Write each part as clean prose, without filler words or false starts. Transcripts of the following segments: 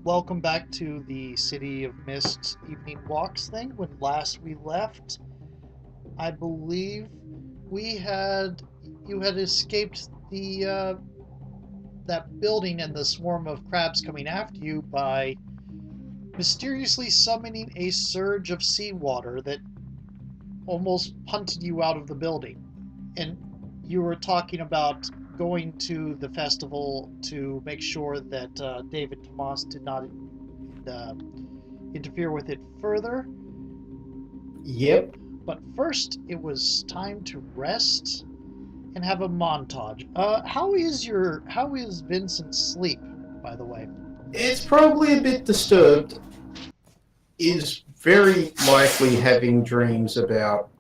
welcome back to the City of Mist evening walks thing. When last we left, I believe we had you had escaped the that building and the swarm of crabs coming after you by mysteriously summoning a surge of seawater that almost punted you out of the building. And you were talking about going to the festival to make sure that David Tomas did not uh, interfere with it further. Yep, But first, it was time to rest and have a montage. How is Vincent's sleep, by the way? it's probably a bit disturbed. Is very likely having dreams about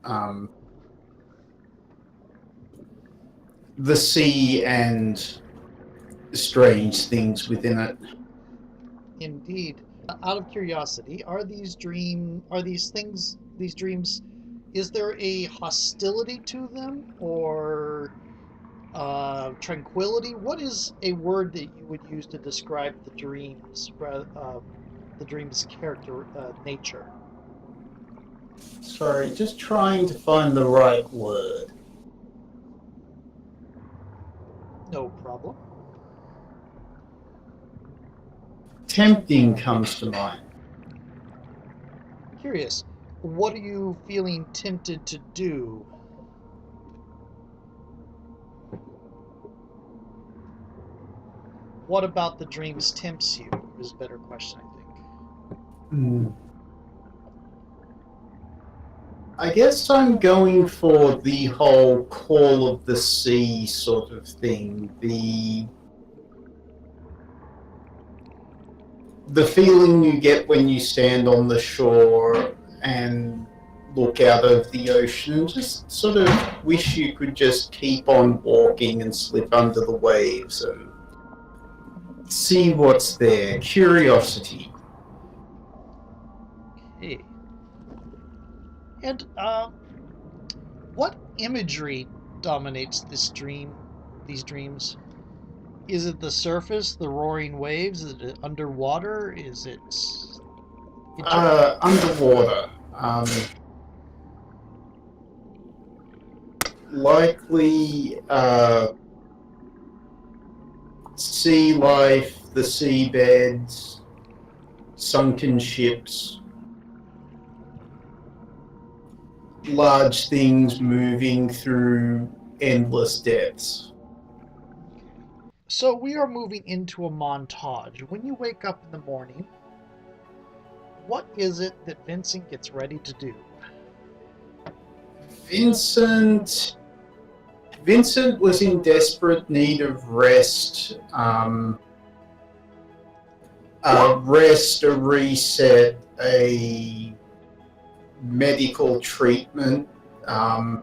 the sea and strange things within it. Indeed. Out of curiosity, are these things these dreams? Is there a hostility to them or tranquility? What is a word that you would use to describe the dream's character nature? Sorry, just trying to find the right word. No problem. Tempting comes to mind. Curious. What are you feeling tempted to do? What about the dreams tempts you? Is a better question, I think. Hmm. I guess I'm going for the whole call of the sea sort of thing. The feeling you get when you stand on the shore and look out of the ocean, just sort of wish you could just keep on walking and slip under the waves and see what's there. Curiosity. Okay. And what imagery dominates these dreams? Is it the surface, the roaring waves? Is it underwater? Is it inter- Underwater. Likely sea life, the seabeds, sunken ships, large things moving through endless depths. So we are moving into a montage. When you wake up in the morning, what is it that Vincent gets ready to do? Vincent Vincent was in desperate need of rest, a reset, a medical treatment. Um,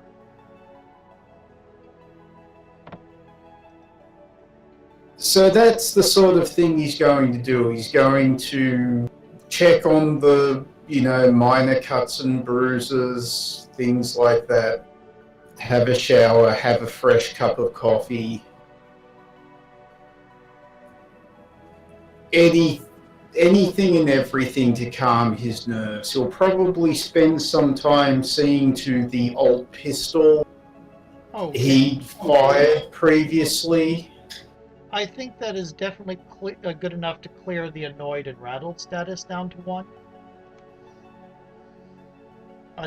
so that's the sort of thing he's going to do. He's going to check on the, minor cuts and bruises, things like that. Have a shower, have a fresh cup of coffee. Any anything and everything to calm his nerves. He'll probably spend some time seeing to the old pistol Okay. he'd fired previously. I think that is definitely good enough to clear the annoyed and rattled status down to 1.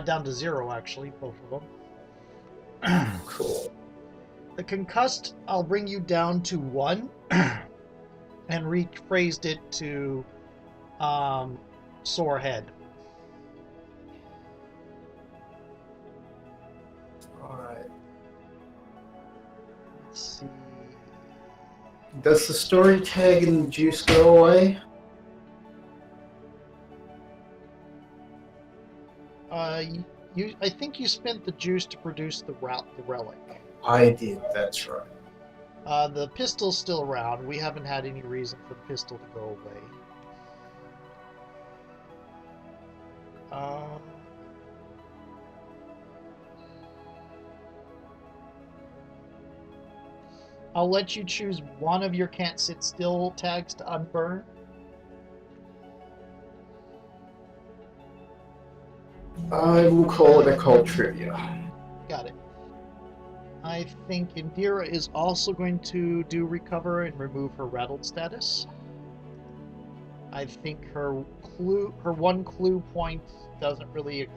Down to 0, actually, both of them. Cool. The concussed, I'll bring you down to 1 and rephrased it to sore head. Alright. Let's see. Does the story tag and the juice go away? I think you spent the juice to produce the relic. I did, that's right. The pistol's still around. We haven't had any reason for the pistol to go away. Um, I'll let you choose one of your can't sit still tags to unburn. I will call it a cold trivia. Got it. I think Indira is also going to do recover and remove her rattled status. I think her one clue point doesn't really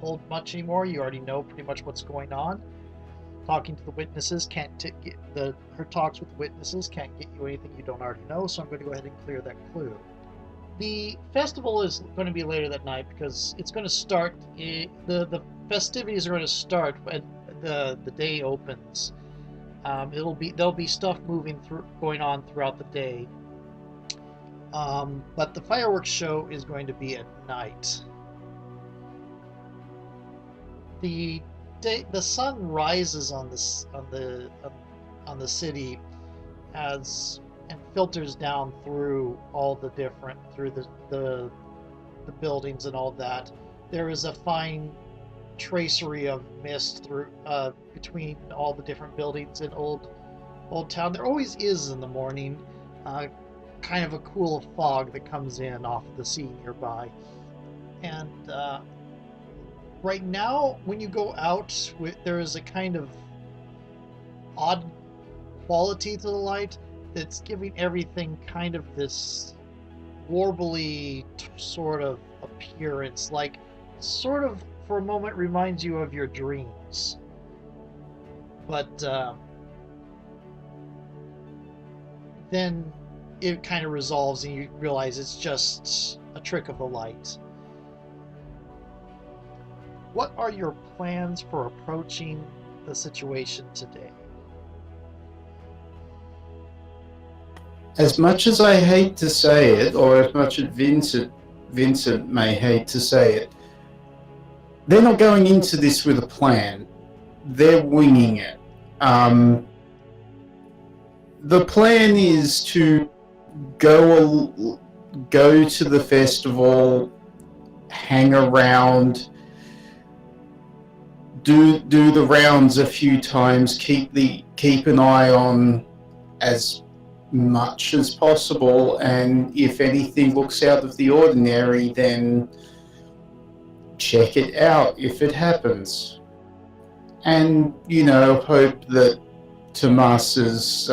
hold much anymore. You already know pretty much what's going on. Talking to the witnesses can't get her talks with the witnesses can't get you anything you don't already know. So I'm going to go ahead and clear that clue. The festival is going to be later that night because it's going to start. The festivities are going to start when the day opens. There'll be stuff going on throughout the day. But the fireworks show is going to be at night. The sun rises on the city and filters down through all the different the buildings and all that. There is a fine tracery of mist through between all the different buildings in old town. There always is in the morning. Kind of a cool fog that comes in off the sea nearby. And right now, when you go out, there is a kind of odd quality to the light that's giving everything kind of this warbly sort of appearance, like sort of for a moment reminds you of your dreams. But then it kind of resolves and you realize it's just a trick of the light. What are your plans for approaching the situation today? As much as I hate to say it, or as much as Vincent may hate to say it, they're not going into this with a plan. They're winging it. The plan is to go to the festival, hang around, do the rounds a few times, keep an eye on as much as possible, and if anything looks out of the ordinary, then check it out if it happens. And, hope that Tomas's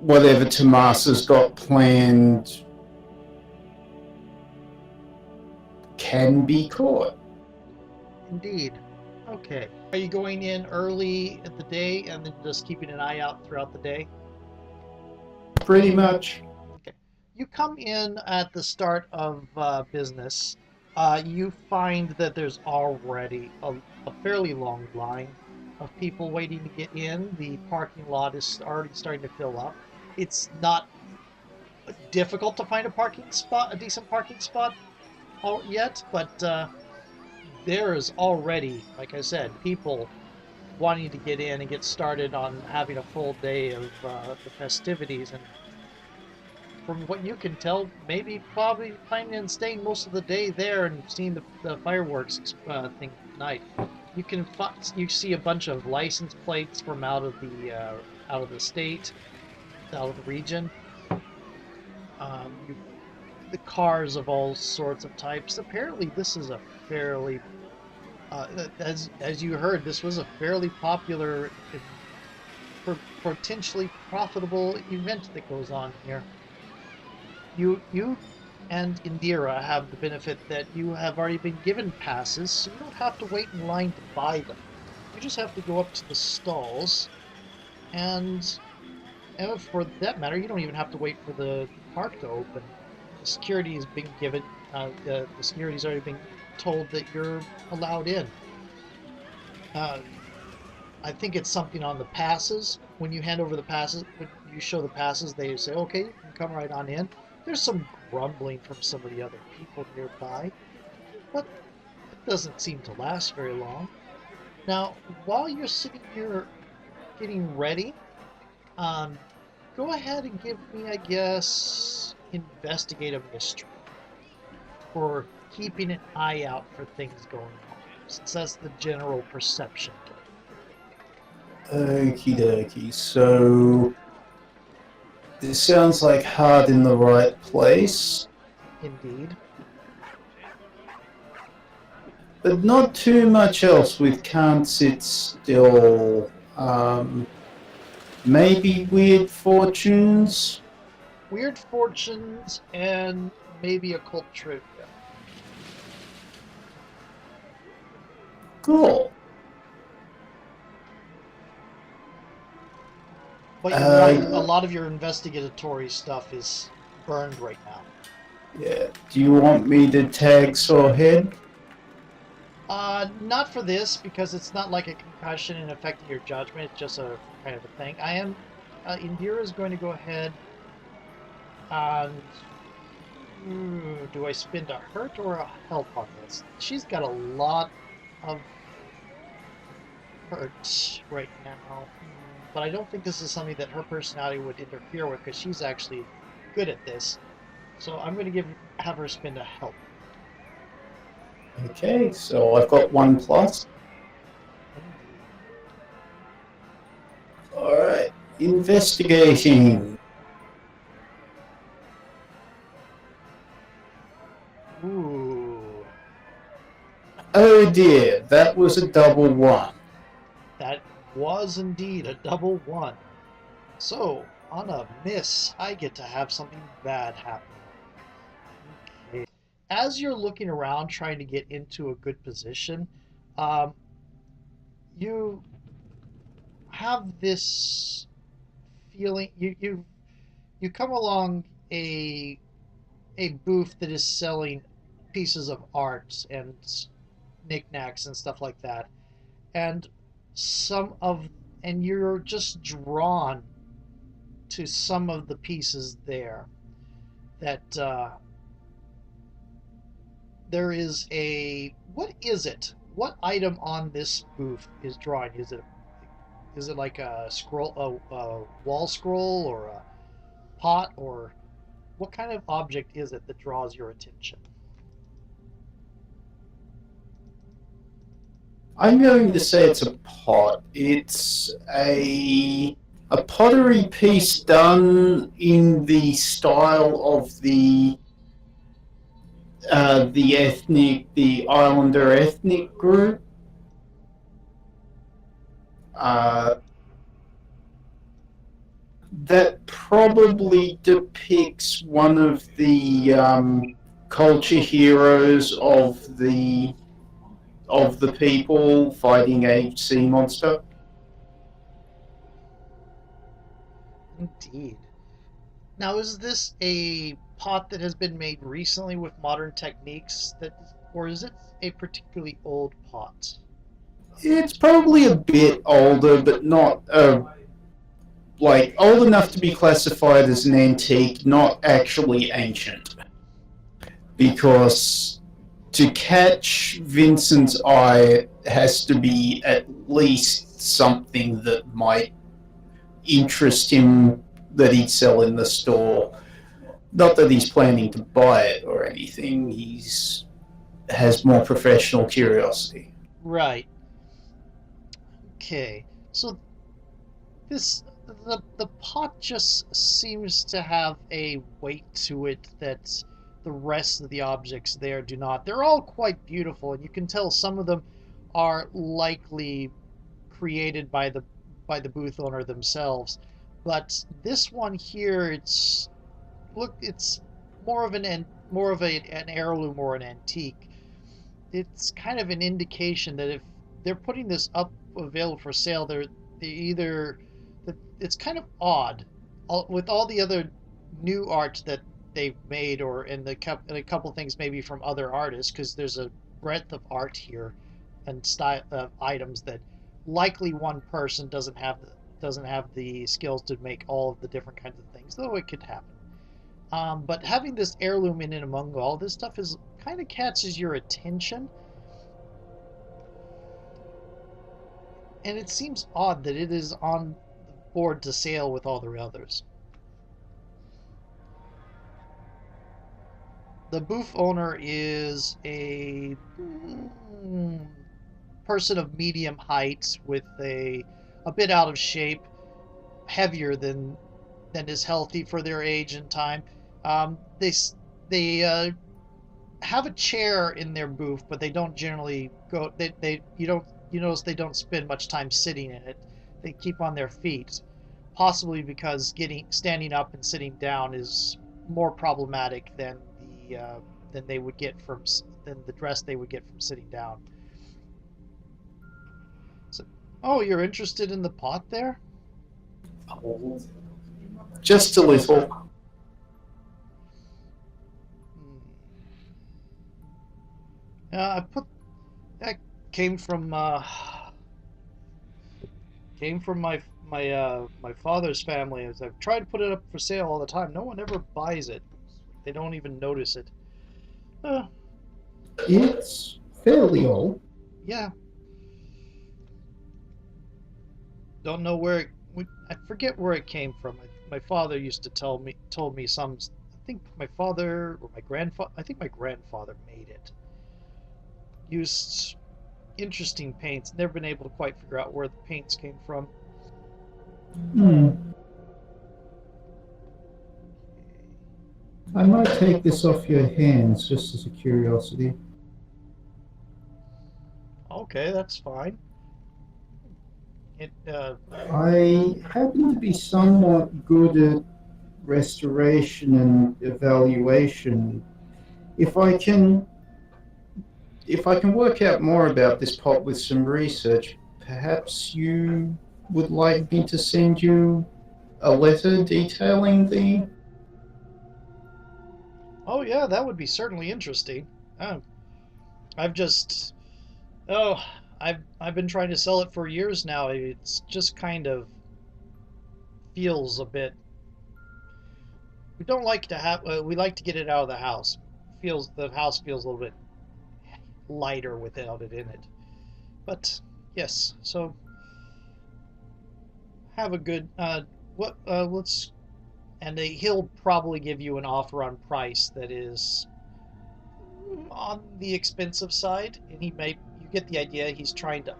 whatever Tomas has got planned can be caught. Indeed. Okay. Are you going in early at the day and then just keeping an eye out throughout the day? Pretty much. Okay. You come in at the start of business. You find that there's already a fairly long line of people waiting to get in. The parking lot is already starting to fill up. It's not difficult to find a decent parking spot yet, but there is already, like I said, people wanting to get in and get started on having a full day of the festivities. And from what you can tell, probably planning on staying most of the day there and seeing the fireworks thing tonight. You see a bunch of license plates from out of the state, out of the region. The cars of all sorts of types. Apparently, this is a fairly, as you heard, this was a fairly popular, potentially profitable event that goes on here. You and Indira have the benefit that you have already been given passes, so you don't have to wait in line to buy them. You just have to go up to the stalls, and for that matter, you don't even have to wait for the park to open. The security is being given. The security's already been told that you're allowed in. I think it's something on the passes. When you hand over the passes, when you show the passes, they say, "Okay, you can come right on in." There's some grumbling from some of the other people nearby, but it doesn't seem to last very long. Now, while you're sitting here getting ready, go ahead and give me, I guess, investigate a mystery for keeping an eye out for things going on, since that's the general perception. Okie dokie. So this sounds like hard in the right place. Indeed. but not too much else with can't sit still. Maybe weird fortunes. Weird fortunes and maybe occult trivia. Cool. But you're right, a lot of your investigatory stuff is burned right now. Yeah. Do you want me to tag Sawhead? Not for this, because it's not like a concussion and affecting your judgment. It's just a kind of a thing. Indira is going to go ahead and... do I spend a hurt or a help on this? She's got a lot of hurt right now. But I don't think this is something that her personality would interfere with, because she's actually good at this. So I'm going to have her spend a help. Okay, so I've got 1+. Alright, investigating. Ooh. Oh dear, that was a double 1. That was indeed a double 1. So, on a miss, I get to have something bad happen. Okay. As you're looking around trying to get into a good position, um, you have this feeling. You come along a booth that is selling pieces of art and knickknacks and stuff like that, and some of and you're just drawn to some of the pieces there. That there is a what is it? What item on this booth is drawing? Is it like a scroll, a wall scroll, or a pot, or what kind of object is it that draws your attention? I'm going to say it's a pot. It's a pottery piece done in the style of the Islander ethnic group. Uh, that probably depicts one of the culture heroes of the people fighting a sea monster. Indeed. Now, is this a pot that has been made recently with modern techniques, or is it a particularly old pot? It's probably a bit older, but not like old enough to be classified as an antique, not actually ancient. Because to catch Vincent's eye has to be at least something that might interest him that he'd sell in the store. Not that he's planning to buy it or anything. He's has more professional curiosity. Right. Okay. So this the pot just seems to have a weight to it that the rest of the objects there do not. They're all quite beautiful, and you can tell some of them are likely created by the booth owner themselves. But this one here, it's more of an heirloom or an antique. It's kind of an indication that if they're putting this up available for sale, they either it's kind of odd with all the other new art that they've made, or in a couple things maybe from other artists, because there's a breadth of art here and style of items that likely one person doesn't have the skills to make all of the different kinds of things, though it could happen. But having this heirloom in and among all this stuff is kind of catches your attention, and it seems odd that it is on the board to sale with all the others. The booth owner is person of medium height with a bit out of shape, heavier than is healthy for their age and time. They have a chair in their booth, but they don't generally go. You notice they don't spend much time sitting in it. They keep on their feet, possibly because standing up and sitting down is more problematic than they would get than the dress they would get from sitting down. So, oh, you're interested in the pot there? Just a little. I put that came from my father's family. As I've tried to put it up for sale all the time, no one ever buys it. They don't even notice it. It's fairly old. Yeah. Don't know where I forget where it came from. My father used to told me some. I think my father or my grandfather. I think my grandfather made it. Used interesting paints. Never been able to quite figure out where the paints came from. I might take this off your hands just as a curiosity. Okay, that's fine. I happen to be somewhat good at restoration and evaluation. If I can work out more about this pot with some research, perhaps you would like me to send you a letter detailing the... Oh yeah, that would be certainly interesting. I've just oh, I've been trying to sell it for years now. It's just kind of feels a bit. We don't like to have. We like to get it out of the house. The house feels a little bit lighter without it in it. But yes, so have a good. Let's. And he'll probably give you an offer on price that is on the expensive side, and you get the idea he's trying to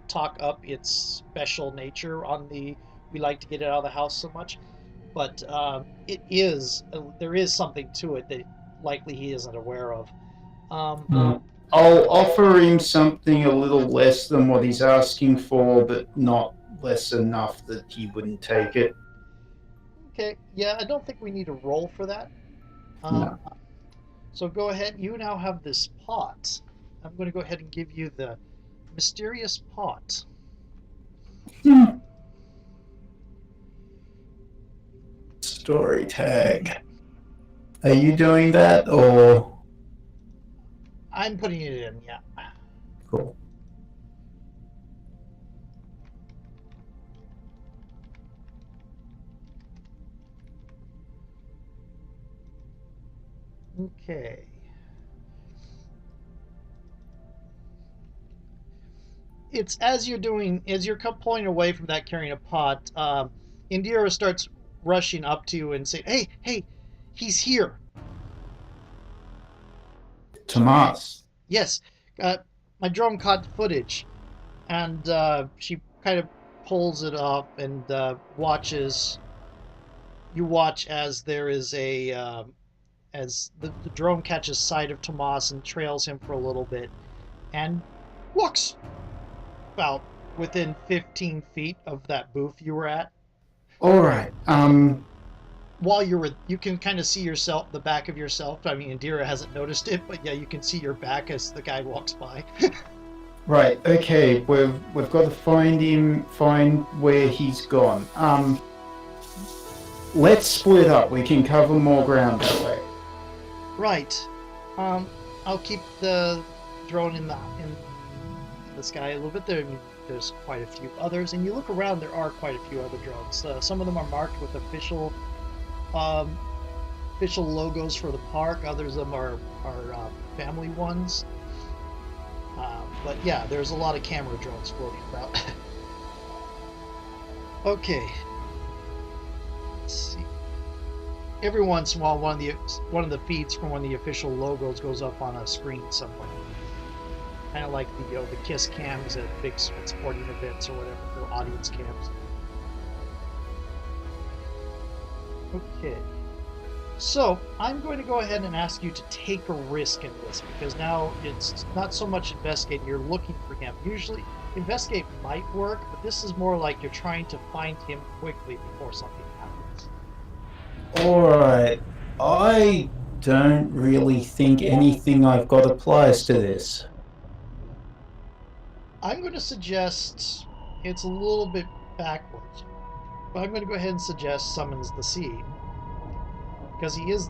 talk up its special nature on the we like to get it out of the house so much, but there is something to it that likely he isn't aware of. I'll offer him something a little less than what he's asking for, but not less enough that he wouldn't take it. Okay, yeah, I don't think we need a roll for that. No. So go ahead. You now have this pot. I'm going to go ahead and give you the mysterious pot. Story tag. Are you doing that, or? I'm putting it in, yeah. Cool. Okay. It's as you're pulling away from that carrying a pot, Indira starts rushing up to you and saying, hey, he's here. Tomas. Yes, my drone caught footage, and she kind of pulls it up and watches. You watch as there is as the drone catches sight of Tomas and trails him for a little bit, and walks about within 15 feet of that booth you were at. All right. While you can kind of see yourself, the back of yourself. I mean, Indira hasn't noticed it, but yeah, you can see your back as the guy walks by. Right. Okay. We've got to find where he's gone. Let's split up. We can cover more ground that way. Right. I'll keep the drone in the sky a little bit. There's quite a few others, and you look around. There are quite a few other drones. Some of them are marked with official logos for the park. Others of them are family ones. But yeah, there's a lot of camera drones floating about. Okay. Let's see. Every once in a while, one of the feeds from one of the official logos goes up on a screen somewhere. Kind of like the KISS cams at big sporting events or whatever, the audience cams. Okay. So I'm going to go ahead and ask you to take a risk in this, because now it's not so much investigate, you're looking for him. Usually investigate might work, but this is more like you're trying to find him quickly before something happens. Alright, I don't really think anything I've got applies to this. I'm going to suggest it's a little bit backwards, but I'm going to go ahead and suggest summons the sea, because he is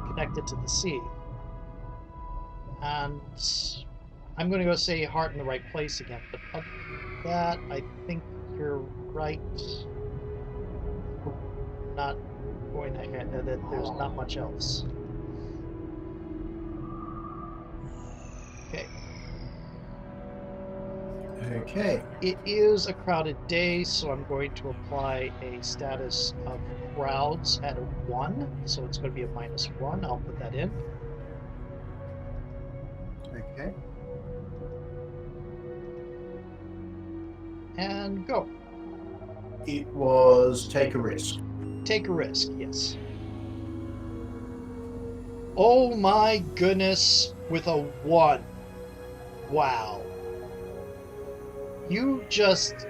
connected to the sea. And I'm going to go say heart in the right place again, but other than that, I think you're right. We're not going ahead, that there's not much else. Okay. Okay. It is a crowded day, so I'm going to apply a status of crowds at a 1, so it's going to be a -1. I'll put that in. Okay. And go. It was take a risk. Take a risk, yes. Oh my goodness, with a 1. Wow. You just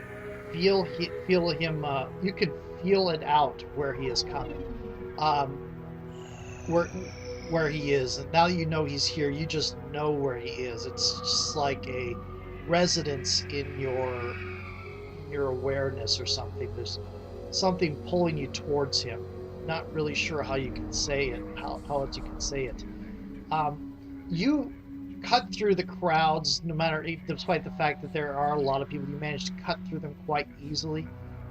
feel him, you can feel it out where he is coming. Where he is. And now that you know he's here, you just know where he is. It's just like a resonance in your awareness or something. There's something pulling you towards him. Not really sure how you can say it, how else you can say it. You cut through the crowds, despite the fact that there are a lot of people. You manage to cut through them quite easily,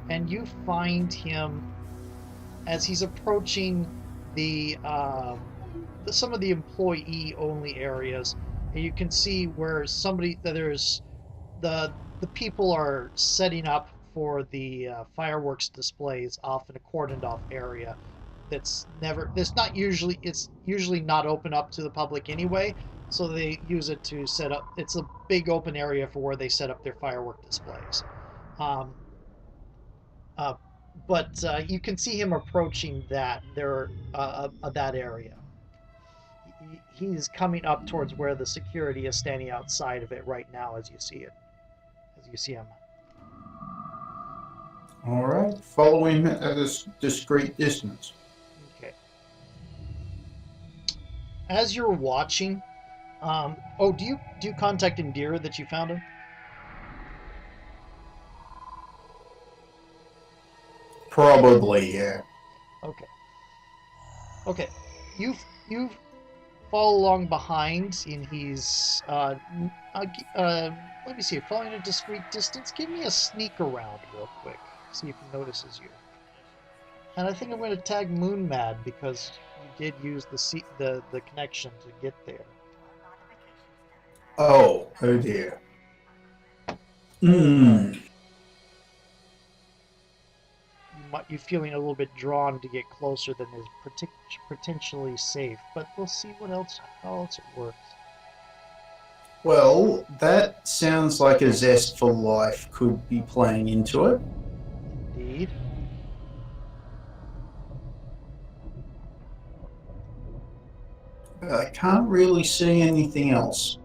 and you find him as he's approaching some of the employee-only areas, and you can see where there's the people are setting up for the fireworks displays off in a cordoned-off area. It's usually not open up to the public anyway, so they use it to set up. It's a big open area for where they set up their firework displays. Um, but you can see him approaching that area. He's coming up towards where the security is standing outside of it right now, as you see him. Alright, follow him at a discreet distance. Okay. As you're watching, do you contact Indira that you found him? Probably, yeah. Okay. You follow along behind in his let me see, following a discreet distance. Give me a sneak around real quick. See if he notices you. And I think I'm going to tag Moon Mad because you did use the connection to get there. Oh dear. Hmm. You're feeling a little bit drawn to get closer than is potentially safe, but we'll see how else it works. Well, that sounds like a zest for life could be playing into it. Indeed. But I can't really see anything else.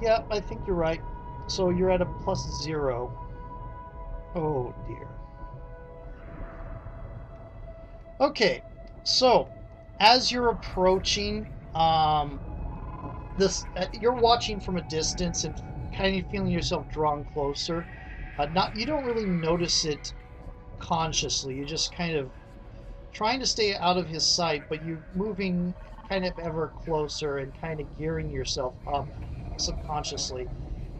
Yeah, I think you're right. So you're at a +0. Oh dear. Okay, so as you're approaching, you're watching from a distance and kind of feeling yourself drawn closer. You don't really notice it consciously. You're just kind of trying to stay out of his sight, but you're moving kind of ever closer and kind of gearing yourself up subconsciously.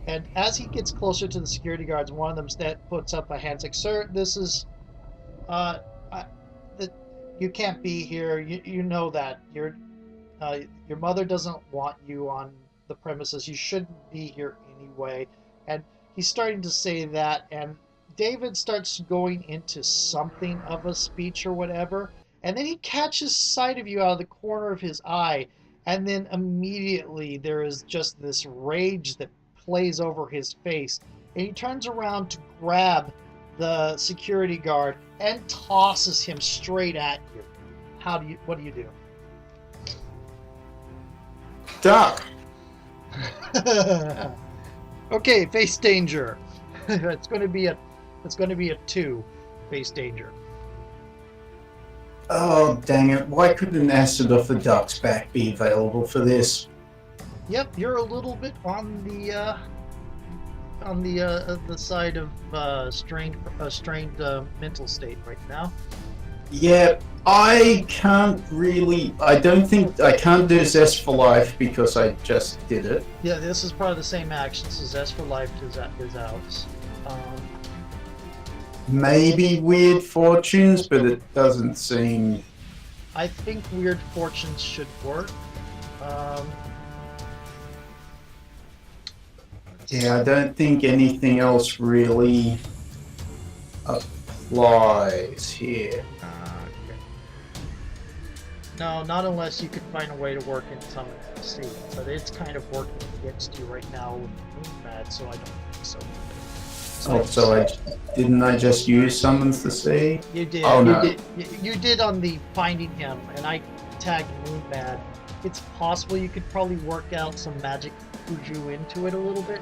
And as he gets closer to the security guards, one of them puts up a hand, like, "Sir, this is, uh, that you can't be here. You know that your mother doesn't want you on the premises. You shouldn't be here anyway." And he's starting to say that, and David starts going into something of a speech or whatever, and then he catches sight of you out of the corner of his eye, and then immediately there is just this rage that plays over his face, and he turns around to grab the security guard and tosses him straight at you. What do you do? Duck. Okay, face danger. It's going to be a 2 face danger. Oh, dang it. Why couldn't acid off the duck's back be available for this? Yep, you're a little bit on the side of strained mental state right now. Yeah, I can't do Zest for Life because I just did it. Yeah, this is part of the same action, so Zest for Life is out. Maybe Weird Fortunes, but it doesn't seem... I think Weird Fortunes should work. Yeah, I don't think anything else really applies here. Okay. No, not unless you could find a way to work in Summon to the Sea. But it's kind of working against you right now with Moonbad, so I don't think so. Didn't I just use Summons the Sea? You did. Oh, no. You did on the finding him, and I tagged Moonbad. It's possible you could probably work out some magic Fuju into it a little bit,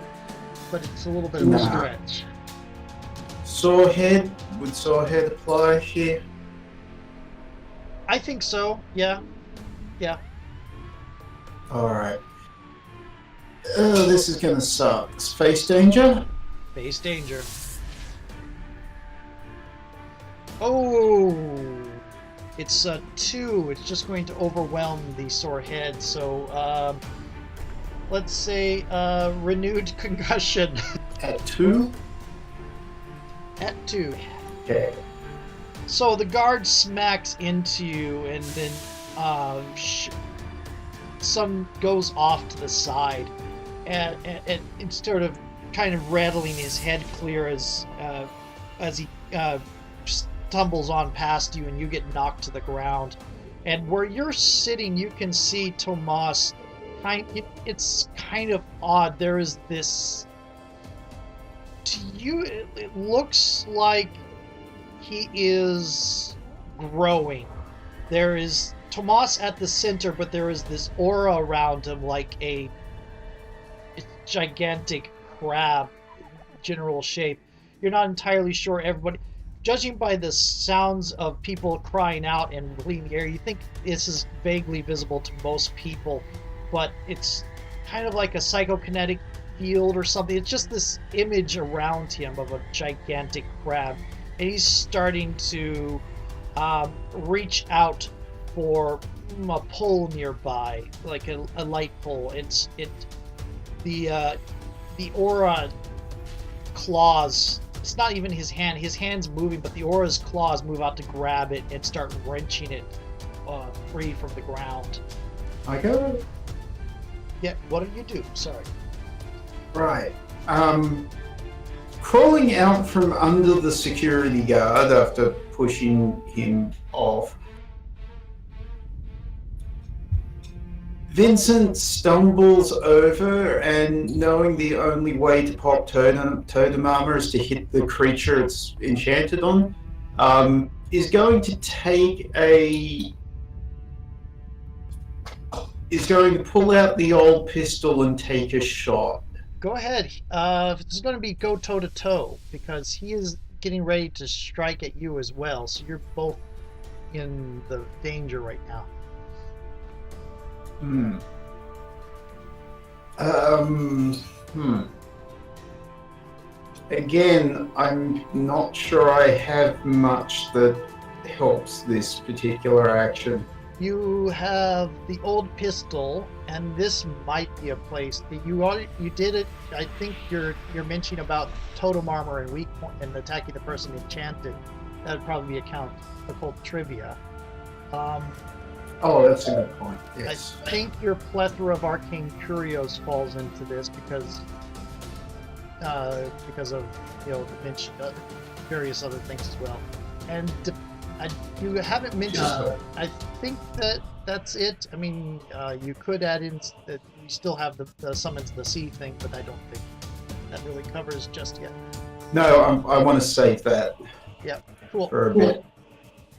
but it's a little bit of a stretch. Sorehead? Would Sorehead apply here? I think so, yeah. Yeah. Alright. Oh, this is gonna suck. Face danger? Face danger. Oh! It's a 2. It's just going to overwhelm the sore head, so, let's say, renewed concussion. At 2? At 2. Okay. So the guard smacks into you, and then some goes off to the side, and instead of kind of rattling his head clear as he stumbles on past you, and you get knocked to the ground. And where you're sitting, you can see Tomas. It's kind of odd. There is this. To you, it looks like he is growing. There is Tomas at the center, but there is this aura around him like a gigantic crab general shape. You're not entirely sure. Everybody, judging by the sounds of people crying out and bleeding the air, you think this is vaguely visible to most people, but it's kind of like a psychokinetic field or something. It's just this image around him of a gigantic crab, and he's starting to reach out for a pole nearby, like a light pole. The aura claws. It's not even his hand. His hand's moving, but the aura's claws move out to grab it and start wrenching it free from the ground. I got it. Yeah, what did you do? Sorry. Right. Crawling out from under the security guard after pushing him off, Vincent stumbles over, and knowing the only way to pop totem armor is to hit the creature it's enchanted on, is going to pull out the old pistol and take a shot. Go ahead. It's going to be go toe to toe because he is getting ready to strike at you as well. So you're both in the danger right now. Again, I'm not sure I have much that helps this particular action. You have the old pistol, and this might be a place that you did it. I think you're mentioning about totem armor and weak point and attacking the person enchanted. That would probably be a called trivia. Oh, that's a good point. Yes. I think your plethora of arcane curios falls into this because of various other things as well. And you haven't mentioned. I think that's it. I mean, you could add in that you still have the summons the sea thing, but I don't think that really covers just yet. No, I want to save that Yep. Cool. for a bit.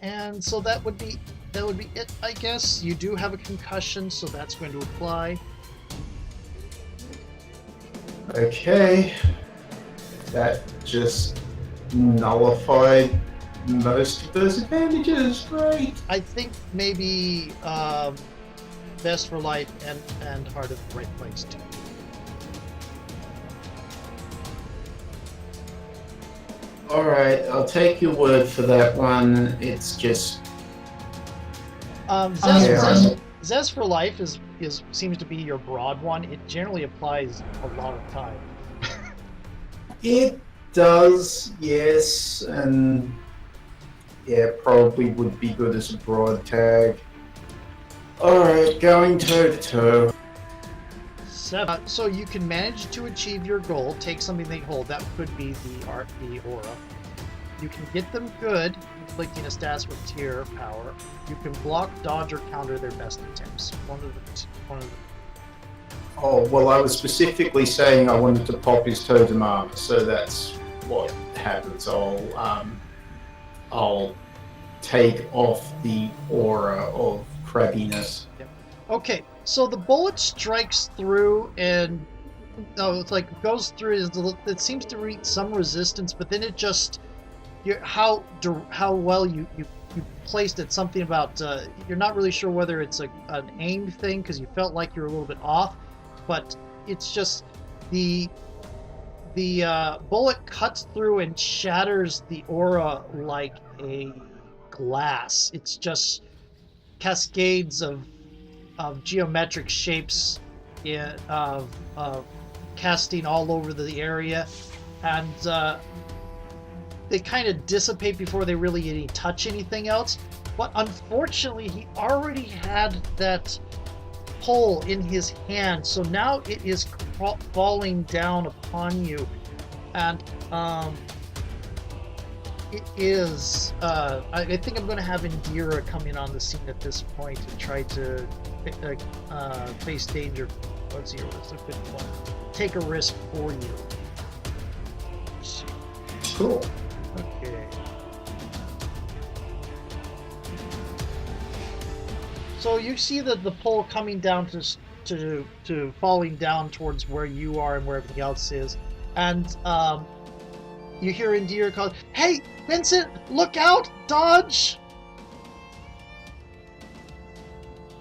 And so that would be it, I guess. You do have a concussion, so that's going to apply. Okay. That just nullified most of those advantages. Great. I think maybe Best for Life and Heart of the right place too. Alright, I'll take your word for that one. It's just... Zest for Life is seems to be your broad one. It generally applies a lot of time. It does, yes, and yeah, probably would be good as a broad tag. Alright, going toe to toe. 7. So you can manage to achieve your goal. Take something they hold. That could be the aura. You can get them good, inflicting a status with tier power. You can block, dodge, or counter their best attempts. One of the. Oh, well, I was specifically saying I wanted to pop his totem armor, so that's what happens. I'll take off the aura of crabbiness. Yep. Okay, so the bullet strikes through and it's like goes through. It seems to reach some resistance, but then it just how well you placed it. Something about you're not really sure whether it's an aimed thing because you felt like you're a little bit off, but it's just the bullet cuts through and shatters the aura like a glass. It's just cascades of geometric shapes of casting all over the area, and they kind of dissipate before they really touch anything else. But unfortunately, he already had that pole in his hand, so now it is falling down upon you, and it is. I think I'm going to have Indira come in on the scene at this point and try to face danger. Let's see, what's a good one? Take a risk for you. Let's see. Cool. Okay. So you see the pole coming down to falling down towards where you are and where everything else is, and you hear Indira call, "Hey, Vincent, look out! Dodge!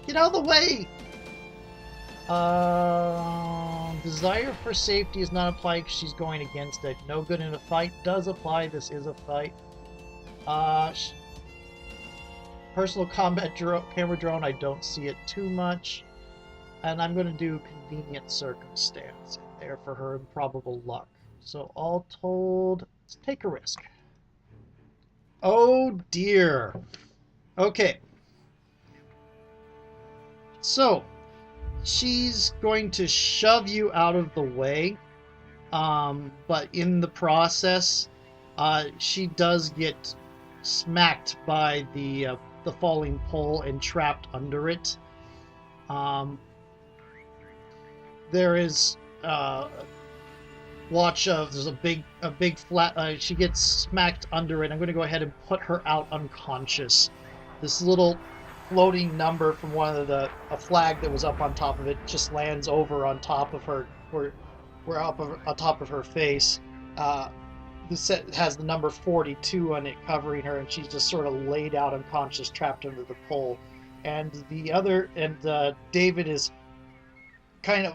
Get out of the way!" Desire for safety is not applied because she's going against it. No good in a fight does apply. This is a fight. Personal combat camera drone, I don't see it too much. And I'm going to do convenient circumstance there for her improbable luck. So all told, let's take a risk. Oh dear. Okay. So, she's going to shove you out of the way, but in the process, she does get smacked by the falling pole and trapped under it. There is there's a big flat. She gets smacked under it. I'm going to go ahead and put her out unconscious. This little floating number from a flag that was up on top of it just lands over on top of her. We're up on top of her face. The set has the number 42 on it covering her, and she's just sort of laid out unconscious, trapped under the pole. And David is kind of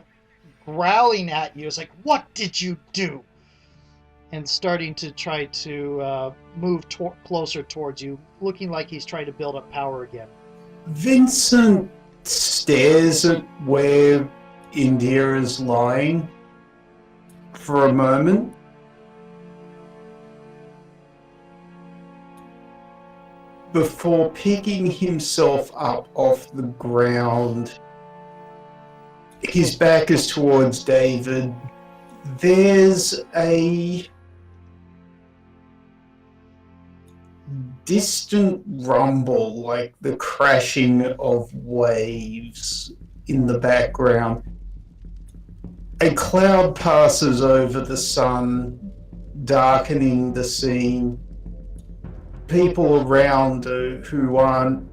growling at you. It's like, "What did you do?" And starting to try to move closer towards you, looking like he's trying to build up power again. Vincent stares at where Indira's lying for a moment. Before picking himself up off the ground, his back is towards David. There's a distant rumble, like the crashing of waves in the background. A cloud passes over the sun, darkening the scene. People around who aren't...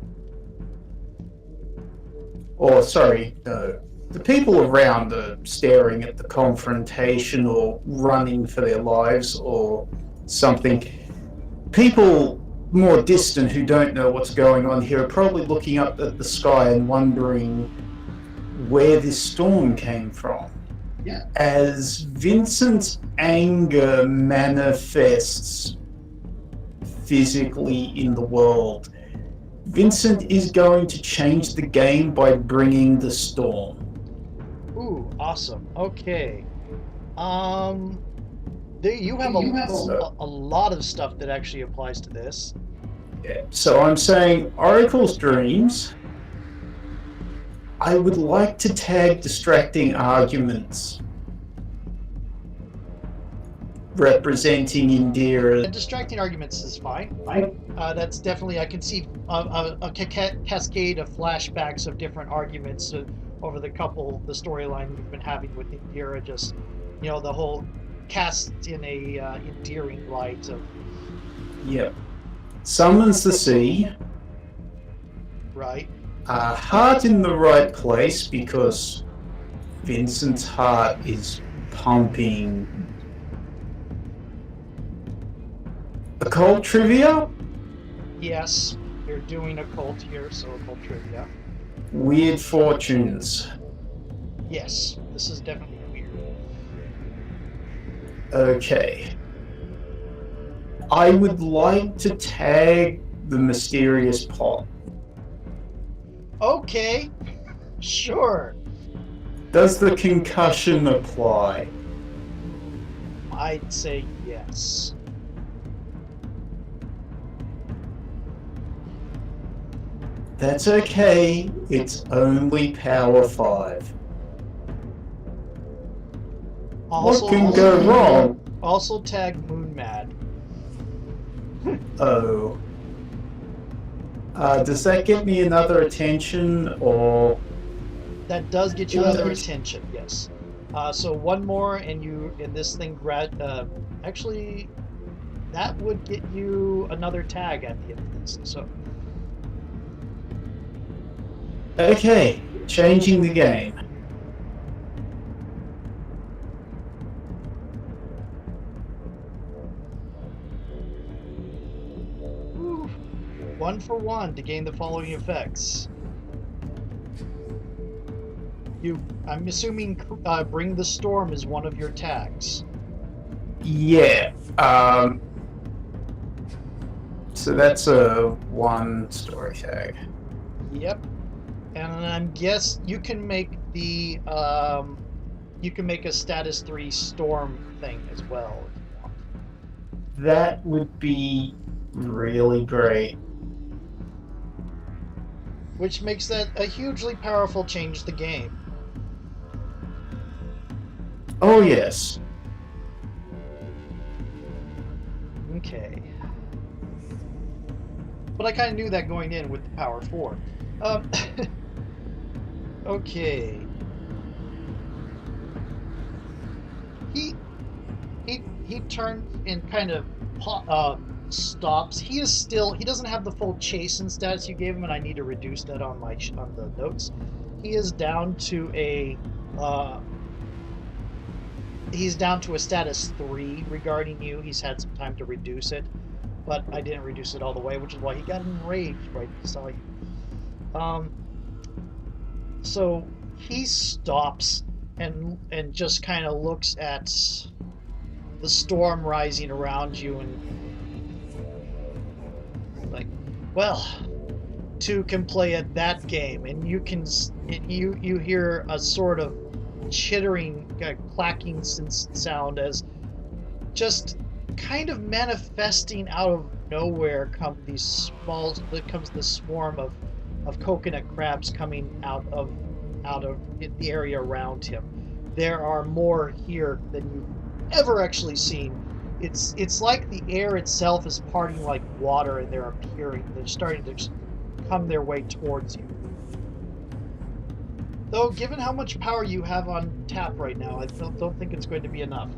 Or, sorry, no. The people around are staring at the confrontation or running for their lives or something. People more distant who don't know what's going on here are probably looking up at the sky and wondering where this storm came from. Yeah. As Vincent's anger manifests physically in the world, Vincent is going to change the game by bringing the storm. Ooh, awesome. Okay. There you have a lot of stuff that actually applies to this. Yeah. So I'm saying Oracle's Dreams. I would like to tag distracting arguments representing Indira. Distracting arguments is fine. That's definitely, I can see a cascade of flashbacks of different arguments over the storyline we've been having with Indira. Just, the whole cast in a endearing light of. Yep. Summons the sea. Right. Heart in the right place because Vincent's heart is pumping. Occult trivia? Yes, you're doing occult here, so occult trivia. Weird fortunes. Yes, this is definitely weird. Okay. I would like to tag the mysterious pot. Okay, sure. Does the concussion apply? I'd say yes. That's okay, it's only power 5. What can go wrong? Also tag Moon Mad. Oh. Does that get me another attention, or... That does get you another attention, yes. So one more, and this thing actually, that would get you another tag at the end of this. So. Okay, changing the game. Ooh. 1 for 1 to gain the following effects. I'm assuming Bring the Storm is one of your tags. Yeah. So that's a 1 story tag. Yep. And I guess you can make the you can make a status 3 storm thing as well if you want. That would be really great. Which makes that a hugely powerful change to the game. Oh yes. Okay. But I kind of knew that going in with the power 4. Okay. He turns and kind of stops. He doesn't have the full chasten status you gave him, and I need to reduce that on the notes. He is down to a status 3 regarding you. He's had some time to reduce it, but I didn't reduce it all the way, which is why he got enraged right when he saw you. So he stops and just kind of looks at the storm rising around you and like, well, two can play at that game, and you hear a sort of chittering, clacking sound as just kind of manifesting out of nowhere comes this swarm of coconut crabs coming out of the area around him. There are more here than you've ever actually seen. It's like the air itself is parting like water, and they're starting to come their way towards you. Though, given how much power you have on tap right now, I don't think it's going to be enough.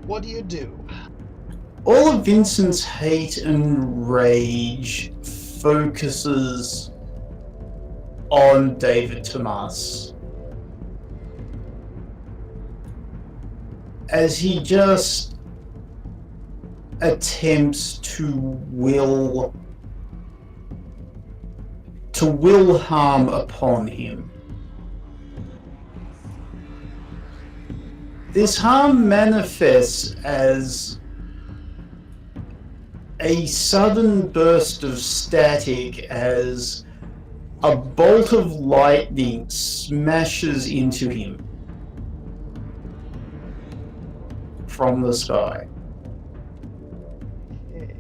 What do you do? All of Vincent's hate and rage focuses on David Tomas as he just attempts to will harm upon him. This harm manifests as a sudden burst of static as a bolt of lightning smashes into him from the sky. Okay.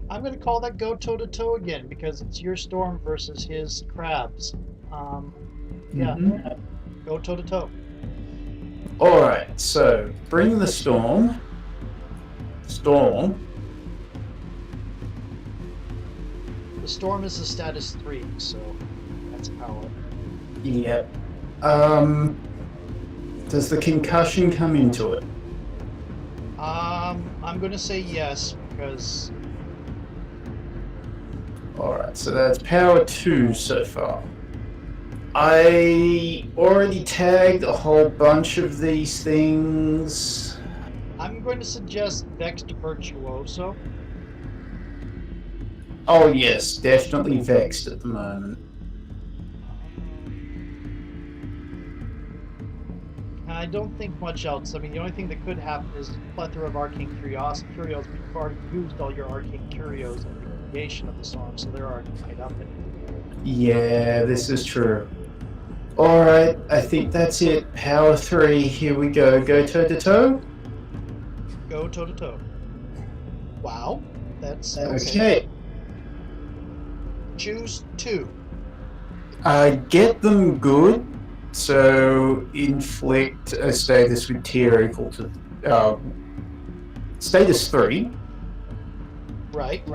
I'm going to call that go toe-to-toe again because it's your storm versus his crabs. Yeah, go toe-to-toe. Alright, so bring the storm. The storm is a status 3, so that's power. Yep. Does the concussion come into it? I'm going to say yes because... Alright, so that's power 2 so far. I already tagged a whole bunch of these things. I'm going to suggest Vexed Virtuoso. Oh yes, definitely vexed at the moment. I don't think much else. I mean, the only thing that could happen is a plethora of arcane curios, but you've already used all your arcane curios at the creation of the storm, so they're already tied up in it. Yeah, this is true. Alright, I think that's it. Power 3, here we go. Go toe-to-toe? Go toe-to-toe. Wow, that's Okay. Choose 2. Get them good. So inflict a status with tier equal to status 3. Right.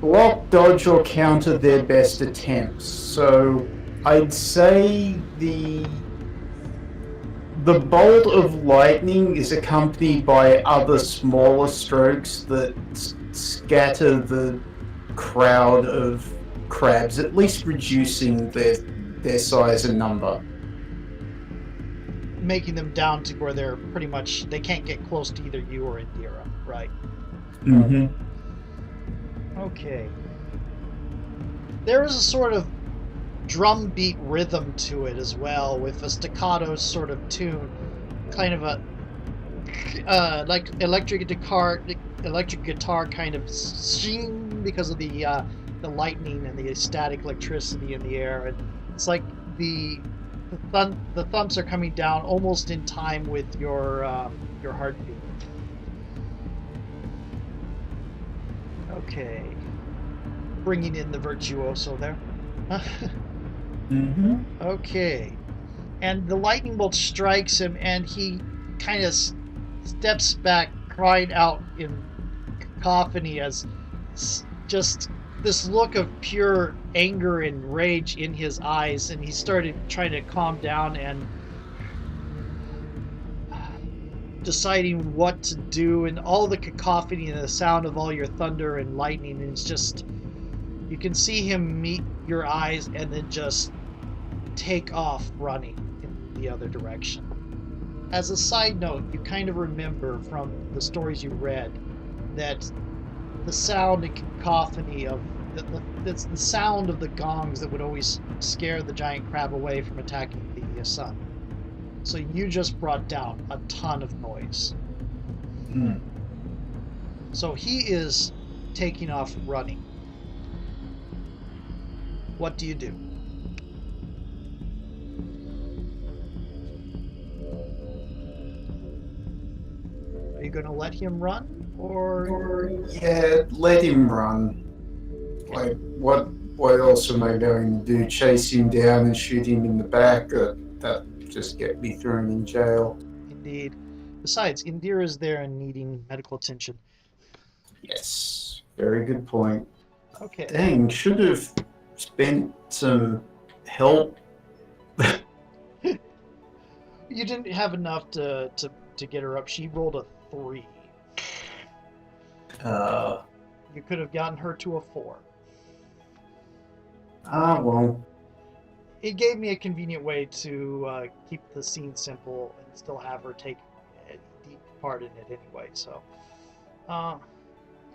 Block, dodge, or counter their best attempts. So I'd say the bolt of lightning is accompanied by other smaller strokes that scatter the crowd of crabs, at least reducing their size and number. Making them down to where they're pretty much, they can't get close to either you or Indira, right? Mm-hmm. Okay. There is a sort of drum beat rhythm to it as well, with a staccato sort of tune, kind of a like electric guitar kind of shing because of the lightning and the static electricity in the air, and it's like the thumps are coming down almost in time with your heartbeat. Okay, bringing in the virtuoso there. Mm-hmm. Okay, and the lightning bolt strikes him, and he kind of steps back, crying out in cacophony as just this look of pure anger and rage in his eyes, and he started trying to calm down and deciding what to do, and all the cacophony and the sound of all your thunder and lightning, and it's just, you can see him meet your eyes and then just take off running in the other direction. As a side note, you kind of remember from the stories you read that the sound and cacophony of the sound of the gongs that would always scare the giant crab away from attacking the sun. So you just brought down a ton of noise. Mm. So he is taking off running. What do you do? Are you going to let him run, or Yeah, let him run. Like, what else am I going to do? Chase him down and shoot him in the back? That just get me thrown in jail. Indeed. Besides, Indira's there and needing medical attention. Yes, very good point. Okay. Dang, should have spent some help You didn't have enough to get her up. She rolled a 3. You could have gotten her to a 4. Well. It gave me a convenient way to keep the scene simple and still have her take a deep part in it anyway. So,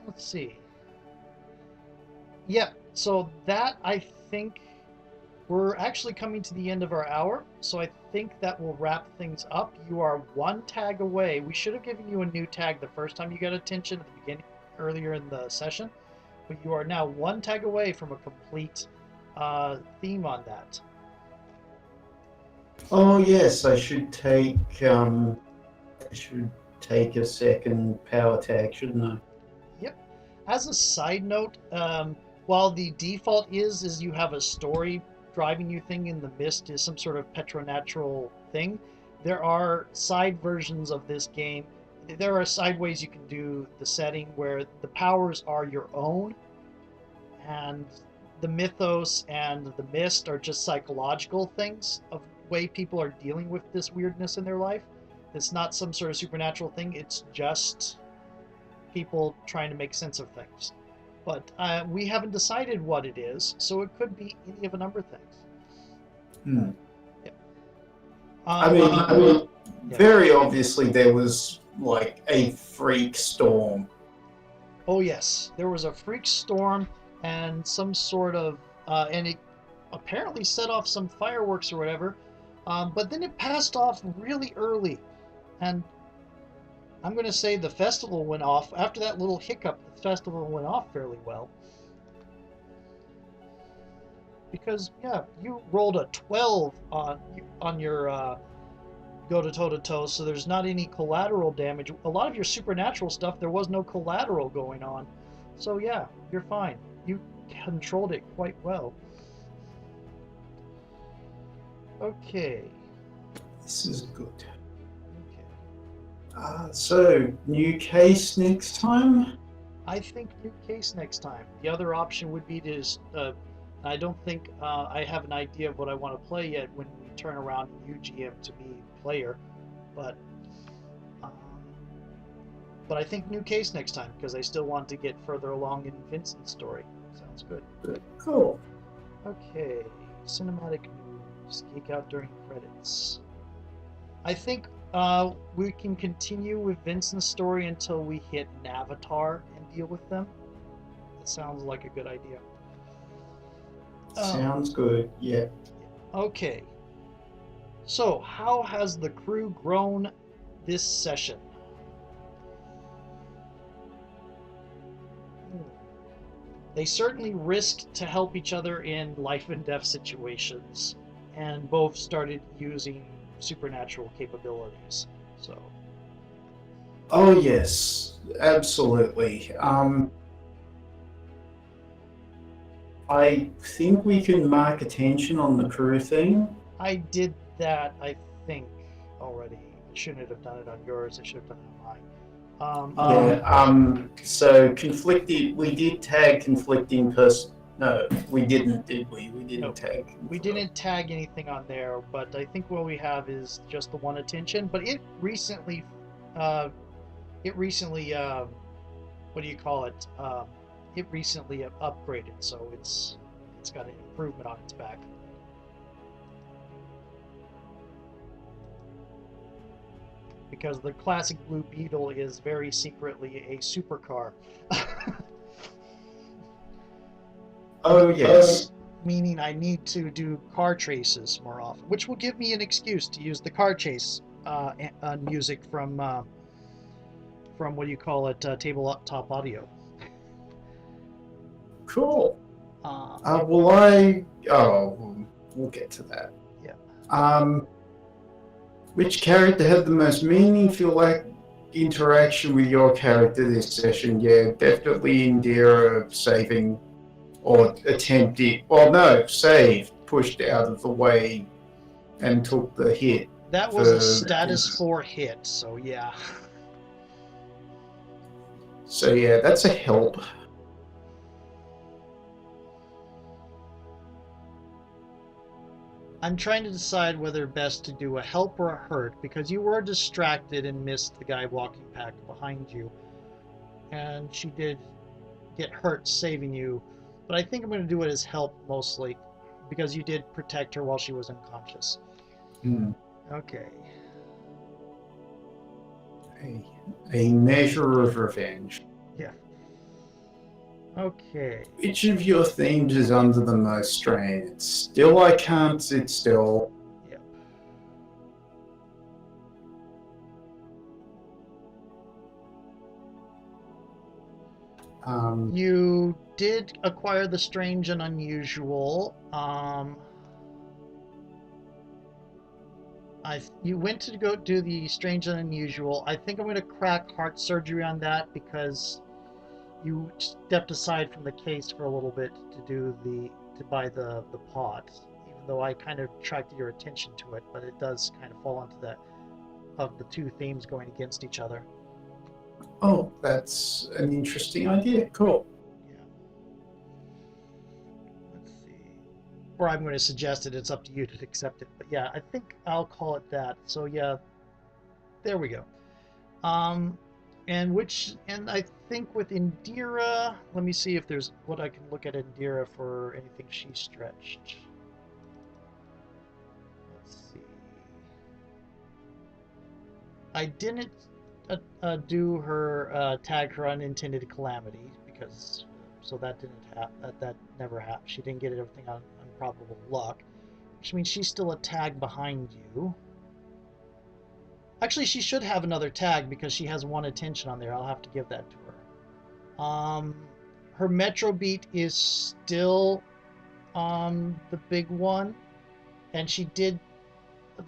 let's see. Yeah, so that, I think, we're actually coming to the end of our hour, so I think that will wrap things up. You are 1 tag away. We should have given you a new tag the first time you got attention at the beginning, earlier in the session, but you are now 1 tag away from a complete theme on that. Oh yes, I should take a second power tag, shouldn't I? Yep. As a side note, while the default is you have a story driving you thing in the mist is some sort of petronatural thing, there are side versions of this game. There are side ways you can do the setting where the powers are your own, and the mythos and the mist are just psychological things of way people are dealing with this weirdness in their life. It's not some sort of supernatural thing. It's just people trying to make sense of things. But we haven't decided what it is, so it could be any of a number of things. Yeah. I mean, yeah. Very obviously there was like a freak storm. Oh yes, there was a freak storm and some sort of, and it apparently set off some fireworks or whatever, but then it passed off really early, and I'm going to say the festival went off. After that little hiccup, the festival went off fairly well. Because, yeah, you rolled a 12 on your go to toe-to-toe, so there's not any collateral damage. A lot of your supernatural stuff, there was no collateral going on. So, yeah, you're fine. You controlled it quite well. Okay. This is good. Okay. So, new case next time? I think new case next time. The other option would be to I don't think I have an idea of what I want to play yet when we turn around and you GM to be player, but I think new case next time because I still want to get further along in Vincent's story. Sounds good. Cool. Okay, cinematic news. Geek out during credits. I think we can continue with Vincent's story until we hit Navatar and deal with them. That sounds like a good idea. Sounds good, yeah. Okay. So, how has the crew grown this session? They certainly risked to help each other in life and death situations, and both started using supernatural capabilities. So. Oh yes, absolutely. I think we can mark attention on the crew thing. I did that, I think, already. I shouldn't have done it on yours. I should have done it on mine. So conflicting. We did tag conflicting No, we didn't, did we? We didn't tag. We didn't tag anything on there, but I think what we have is just the 1 attention. But it recently, what do you call it? It recently upgraded, so it's got an improvement on its back. Because the classic Blue Beetle is very secretly a supercar. Oh yes. Meaning I need to do car chases more often, which will give me an excuse to use the car chase music from what do you call it, tabletop audio. Cool. We'll get to that. Yeah. Which character had the most meaningful interaction with your character this session? Yeah, definitely Indira saving or attempting. Well, no, saved, pushed out of the way, and took the hit. That was a status 4 hit, so yeah. So yeah, that's a help. I'm trying to decide whether best to do a help or a hurt, because you were distracted and missed the guy walking back behind you. And she did get hurt saving you. But I think I'm going to do it as help mostly, because you did protect her while she was unconscious. Okay. A measure of revenge. Yeah. Okay. Which of your themes is under the most strain? It's still I can't sit still. Yep. You did acquire the strange and unusual. You went to go do the strange and unusual. I think I'm going to crack heart surgery on that because you stepped aside from the case for a little bit to buy the pot, even though I kind of attracted your attention to it, but it does kind of fall into that of the two themes going against each other. Oh, that's an interesting idea. Cool. Yeah. Let's see. Or I'm going to suggest it. It's up to you to accept it. But yeah, I think I'll call it that. So yeah, there we go. And I think with Indira, let me see if there's what I can look at Indira for anything she stretched. Let's see. I didn't do her tag her unintended calamity because so that didn't that never happened. She didn't get everything on improbable luck, which means she's still a tag behind you. Actually, she should have another tag because she has one attention on there. I'll have to give that to her. Her Metro Beat is still the big one, and she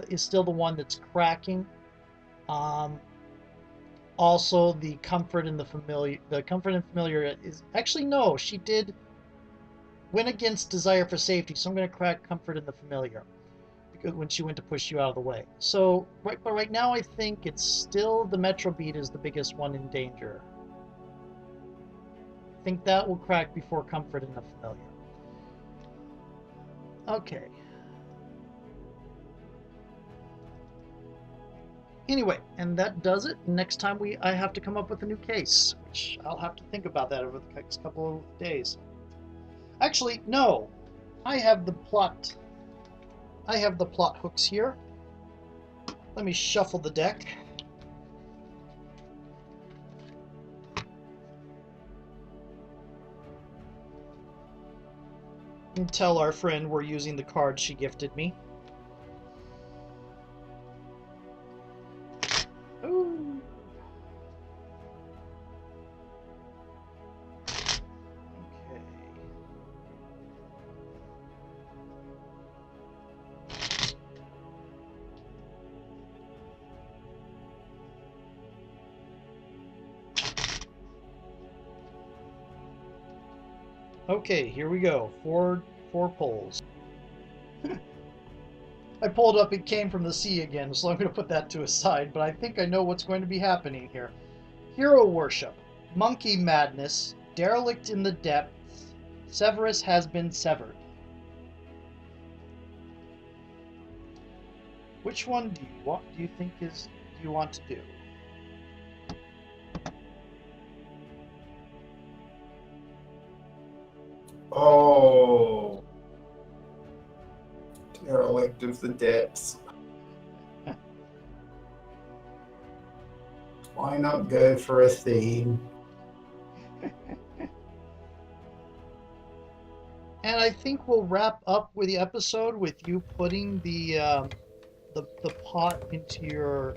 is still the one that's cracking. Also, the comfort and the familiar. The comfort and familiar is actually no. She did win against desire for safety, so I'm going to crack comfort and the familiar because when she went to push you out of the way. So right now, I think it's still the Metro Beat is the biggest one in danger. I think that will crack before comfort and the familiar. Okay. Anyway, and that does it. Next time I have to come up with a new case, which I'll have to think about that over the next couple of days. Actually, no. I have the plot hooks here. Let me shuffle the deck. And tell our friend we're using the card she gifted me. Ooh. Okay. Okay, here we go. Four pulls. I pulled up, it came from the sea again, so I'm going to put that to a side, but I think I know what's going to be happening here. Hero Worship, Monkey Madness, Derelict in the Depths, Severus has been severed. Which one do you think do you want to do? Oh. Derelict of the Depths. Why not go for a theme? And I think we'll wrap up with the episode with you putting the pot into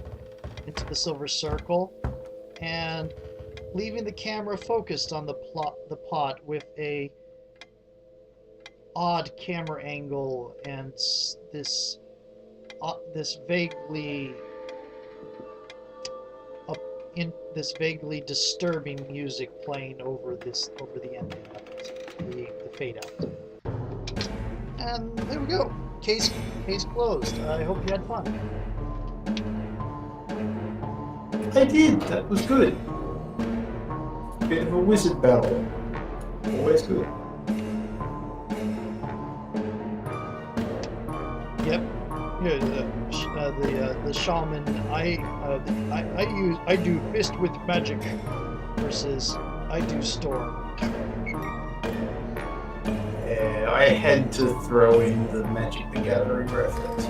the silver circle and leaving the camera focused on the pot with a odd camera angle and this vaguely disturbing music playing over the ending of the fade out. And there we go. Case closed. I hope you had fun. I did. That was good. Bit of a wizard battle. Always good. Yep. Yeah, the shaman. I do fist with magic versus I do storm. Yeah, I had to throw in the Magic the Gathering reference.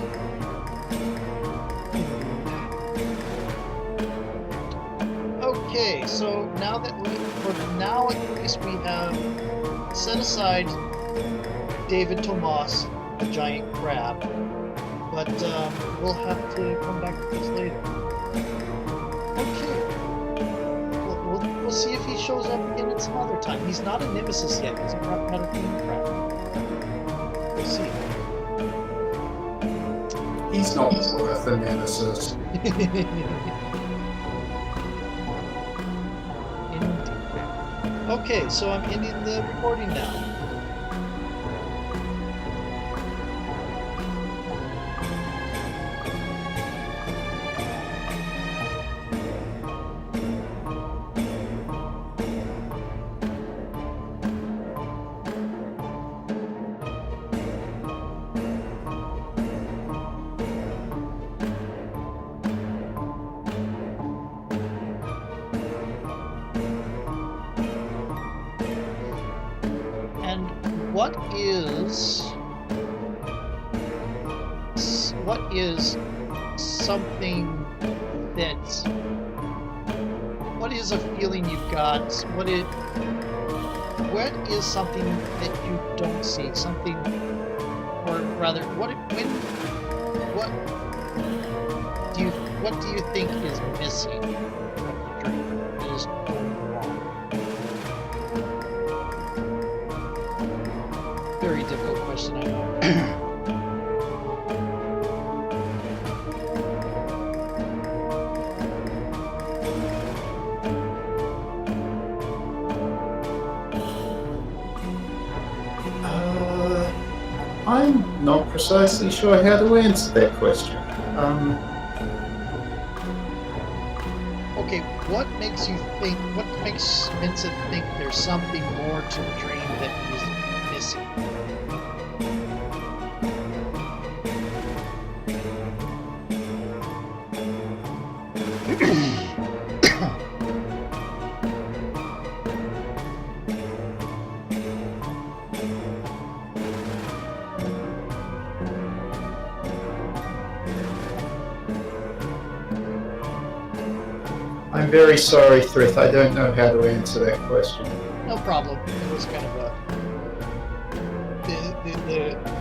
Okay, so now that for now at least we have set aside David Tomas, the giant crab, but we'll have to come back to this later. Okay, we'll see if he shows up again at some other time. He's not a nemesis yet. He's a king crab. We'll see. He's not worth a nemesis. Okay, so I'm ending the recording now. What is something that, what is a feeling you've got, what is something that you don't see, something, or rather, what do you think is missing from the dream, that is going wrong? Very difficult question, I know. I'm not precisely sure how to answer that question. Okay, what makes Vincent think there's something more to the dream that he's missing? I'm very sorry, Thrith. I don't know how to answer that question. No problem. It was kind of a...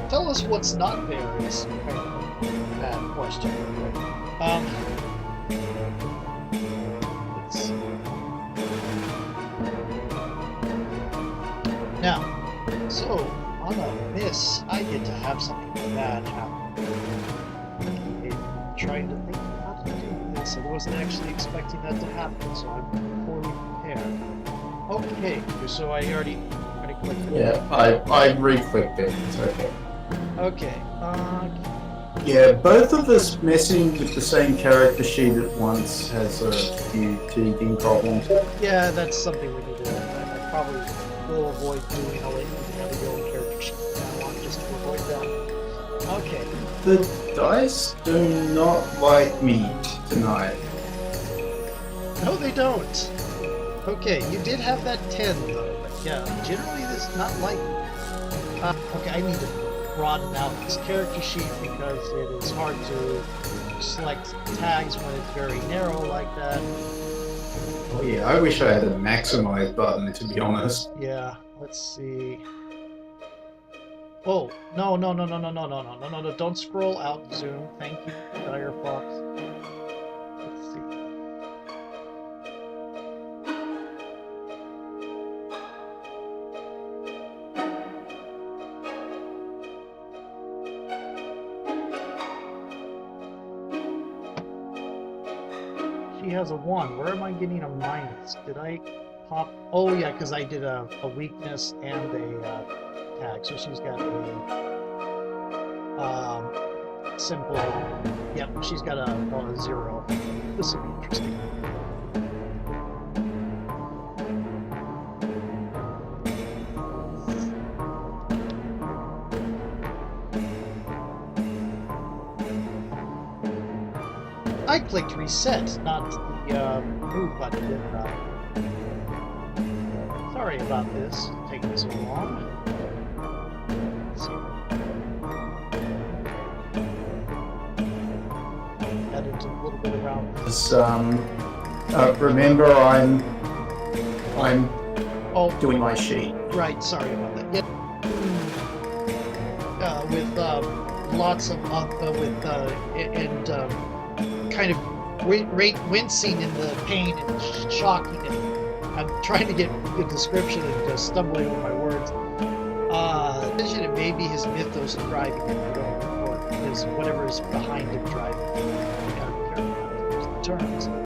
tell us what's not there is kind of a bad question. Let's see. Now, so, on a miss, I get to have something bad happen. I'm trying to think of how to do this. I wasn't actually expecting that to happen, so I'm poorly prepared. Okay, so I already clicked it. Yeah, I re-clicked it. It's okay. Okay. Yeah, both of us messing with the same character sheet at once has a few teething problems. Yeah, that's something we need to. I probably will avoid doing all the other character sheet from now on, just to avoid that. Okay. The dice do not like me tonight. No, they don't. Okay, you did have that 10 though, but yeah, generally this is not like. Okay, I need to broaden out this character sheet because it is hard to select tags when it's very narrow like that. Oh yeah, I wish I had a maximize button, to be honest. Yeah, let's see. Oh, no, don't scroll out, Zoom. Thank you, Firefox. Let's see. She has a 1. Where am I getting a minus? Did I pop? Oh yeah, because I did a weakness and a tag, so she's got a simple. Yep, she's got a 0. This will be interesting. I clicked reset, not the move button, didn't I? Sorry about this, taking so long. Let's see. Added a little bit around. Remember, I'm doing my sheet. Right, sorry about that. Yeah. With lots of kind of wincing in the pain and shocking, and I'm trying to get a description and just stumbling over my words. Mention it may be his mythos driving him, or his whatever is behind him driving him. I gotta be careful with the terms.